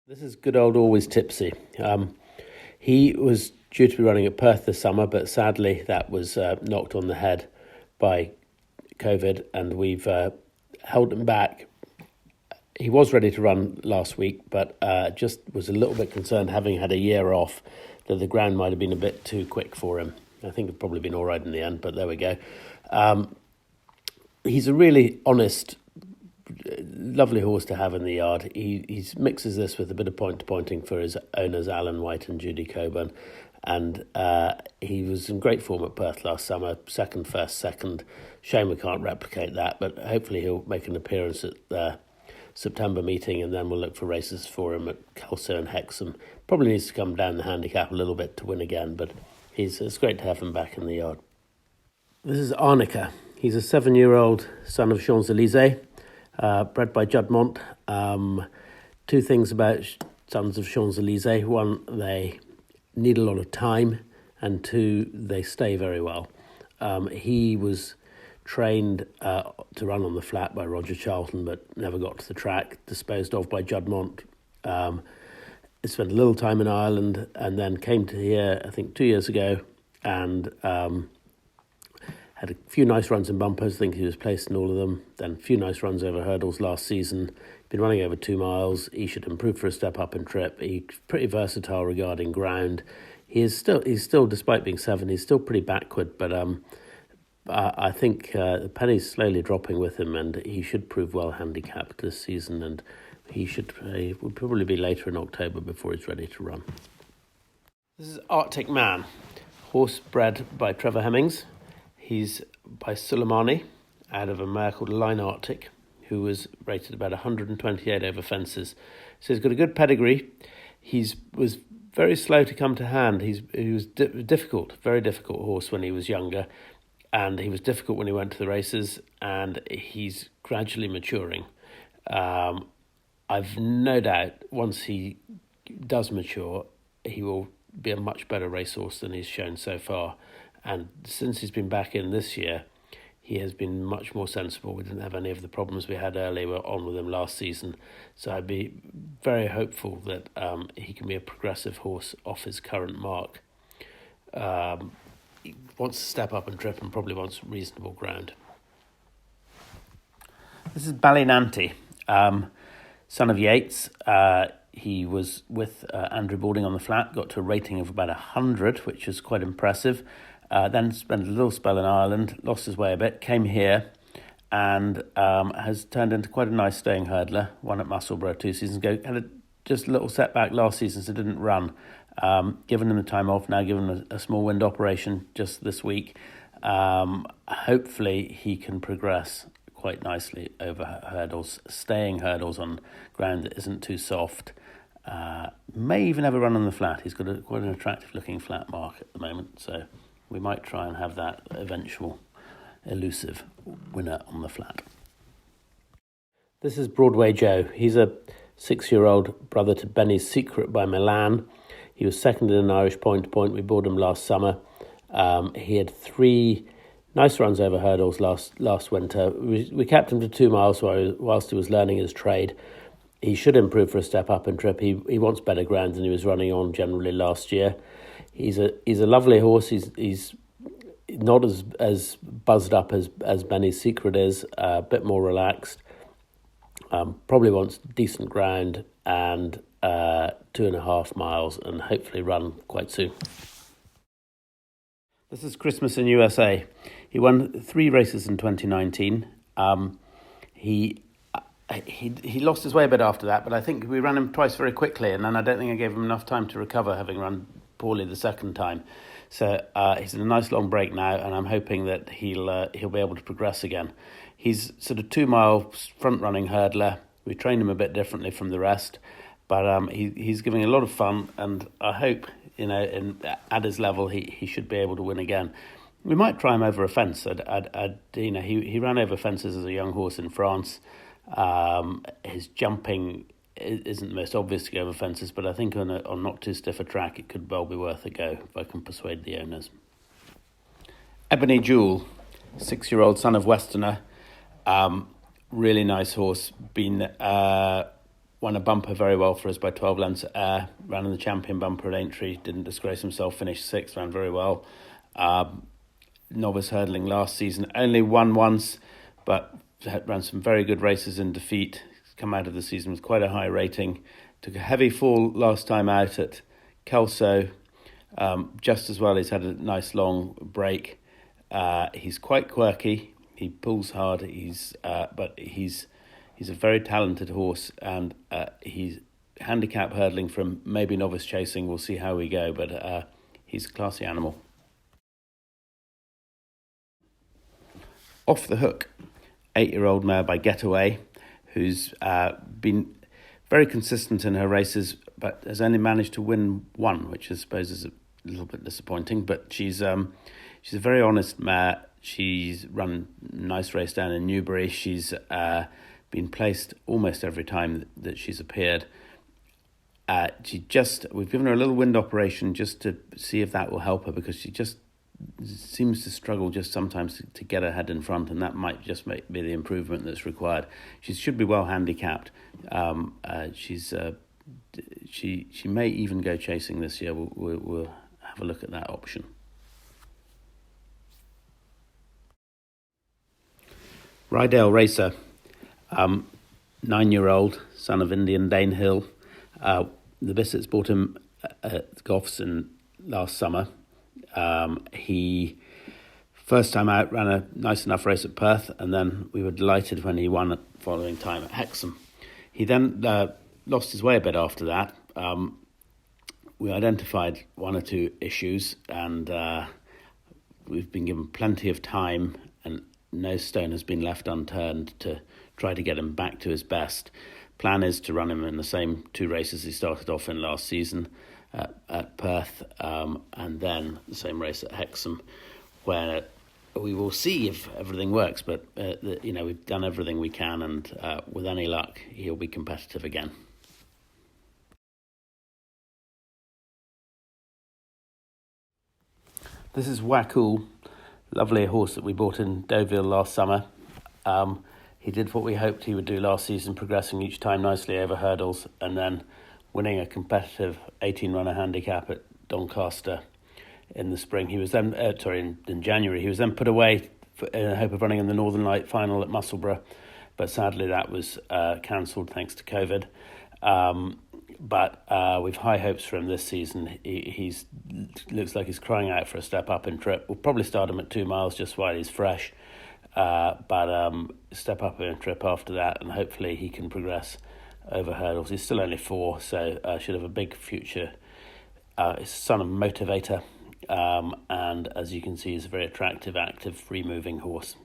This is good old Always Tipsy. He was due to be running at Perth this summer, but sadly that was knocked on the head by COVID, and we've held him back. He was ready to run last week, but just was a little bit concerned, having had a year off, that the ground might have been a bit too quick for him. I think it's probably been all right in the end, but there we go. He's a really honest, lovely horse to have in the yard. He mixes this with a bit of point-to-pointing for his owners, Alan White and Judy Coburn. And he was in great form at Perth last summer, second, first, second. Shame we can't replicate that, but hopefully he'll make an appearance at the September meeting, and then we'll look for races for him at Kelso and Hexham. Probably needs to come down the handicap a little bit to win again, but it's great to have him back in the yard. This is Arnica. He's a 7-year-old son of Champs-Élysées, bred by Juddmonte. Two things about sons of Champs-Élysées. One, they need a lot of time, and two, they stay very well. He was trained to run on the flat by Roger Charlton, but never got to the track, disposed of by Juddmonte. Spent a little time in Ireland and then came to here, I think 2 years ago, and had a few nice runs in bumpers. I think he was placed in all of them. Then a few nice runs over hurdles last season. Been running over 2 miles. He should improve for a step up in trip. He's pretty versatile regarding ground. He's still, despite being 7, he's still pretty backward. But I think the penny's slowly dropping with him, and he should prove well handicapped this season. And he will probably be later in October before he's ready to run. This is Arctic Man, horse bred by Trevor Hemmings. He's by Suleimani, out of a mare called Line Arctic, who was rated about 128 over fences. So he's got a good pedigree. He was very slow to come to hand. He was very difficult horse when he was younger, and he was difficult when he went to the races, and he's gradually maturing. I've no doubt once he does mature, he will be a much better racehorse than he's shown so far. And since he's been back in this year, he has been much more sensible. We didn't have any of the problems we had earlier on with him last season. So I'd be very hopeful that he can be a progressive horse off his current mark. He wants to step up and trip and probably wants reasonable ground. This is Ballinanty, son of Yates. He was with Andrew Balding on the flat, got to a rating of about 100, which is quite impressive. Then spent a little spell in Ireland, lost his way a bit, came here, and has turned into quite a nice staying hurdler. Won at Musselburgh 2 seasons ago. Had just a little setback last season, so didn't run. Given him the time off, now given him a small wind operation just this week. Hopefully he can progress quite nicely over hurdles, staying hurdles on ground that isn't too soft. May even have a run on the flat. He's got quite an attractive looking flat mark at the moment, so we might try and have that eventual elusive winner on the flat. This is Broadway Joe. He's a 6-year-old brother to Benny's Secret by Milan. He was second in an Irish point-to-point. We bought him last summer. He had 3 nice runs over hurdles last winter. We kept him to 2 miles whilst he was learning his trade. He should improve for a step up in trip. He wants better ground than he was running on generally last year. He's a lovely horse. He's not as buzzed up as Benny's Secret is. A bit more relaxed. Probably wants decent ground and 2.5 miles, and hopefully run quite soon. This is Christmas in USA. He won 3 races in 2019. He lost his way a bit after that, but I think we ran him twice very quickly, and then I don't think I gave him enough time to recover, having run poorly the second time. So he's in a nice long break now, and I'm hoping that he'll be able to progress again. He's sort of 2 mile front running hurdler. We trained him a bit differently from the rest, but he's giving a lot of fun, and I hope at his level he should be able to win again. We might try him over a fence. He ran over fences as a young horse in France. His jumping isn't the most obvious to go over fences, but I think on not too stiff a track it could well be worth a go if I can persuade the owners. Ebony Jewel, 6-year-old son of Westerner, really nice horse, been won a bumper very well for us by 12 lengths at Ayr, ran in the champion bumper at Aintree, didn't disgrace himself, finished sixth, ran very well. Novice hurdling last season, only won once, but ran some very good races in defeat. He's come out of the season with quite a high rating. Took a heavy fall last time out at Kelso. Just as well, he's had a nice long break. He's quite quirky. He pulls hard. But he's a very talented horse, and he's handicap hurdling from maybe novice chasing. We'll see how we go, but he's a classy animal. Off the Hook, 8-year-old mare by Getaway, who's been very consistent in her races, but has only managed to win one, which I suppose is a little bit disappointing. But she's a very honest mare. She's run a nice race down in Newbury. She's been placed almost every time that she's appeared. We've given her a little wind operation just to see if that will help her, because she just seems to struggle just sometimes to get her head in front, and that might just be the improvement that's required. She should be well handicapped. She may even go chasing this year. We'll have a look at that option. Rydale Racer, 9-year-old, son of Indian Danehill. The Bissets bought him at Goffs in last summer. He, first time out, ran a nice enough race at Perth, and then we were delighted when he won the following time at Hexham. He then lost his way a bit after that. We identified one or two issues, and we've been given plenty of time, and no stone has been left unturned to try to get him back to his best. Plan is to run him in the same two races he started off in last season, at Perth, and then the same race at Hexham, where we will see if everything works. But we've done everything we can, and with any luck, he'll be competitive again. This is Wakul, lovely horse that we bought in Deauville last summer. He did what we hoped he would do last season, progressing each time nicely over hurdles, and then winning a competitive 18-runner handicap at Doncaster in the spring. He was then, in January. He was then put away in the hope of running in the Northern Light final at Musselburgh, but sadly that was cancelled thanks to COVID. But we've high hopes for him this season. He's looks like he's crying out for a step up in trip. We'll probably start him at 2 miles just while he's fresh, but step up in trip after that, and hopefully he can progress over hurdles. He's still only 4, so should have a big future. He's son of a motivator, and as you can see, he's a very attractive, active, free-moving horse.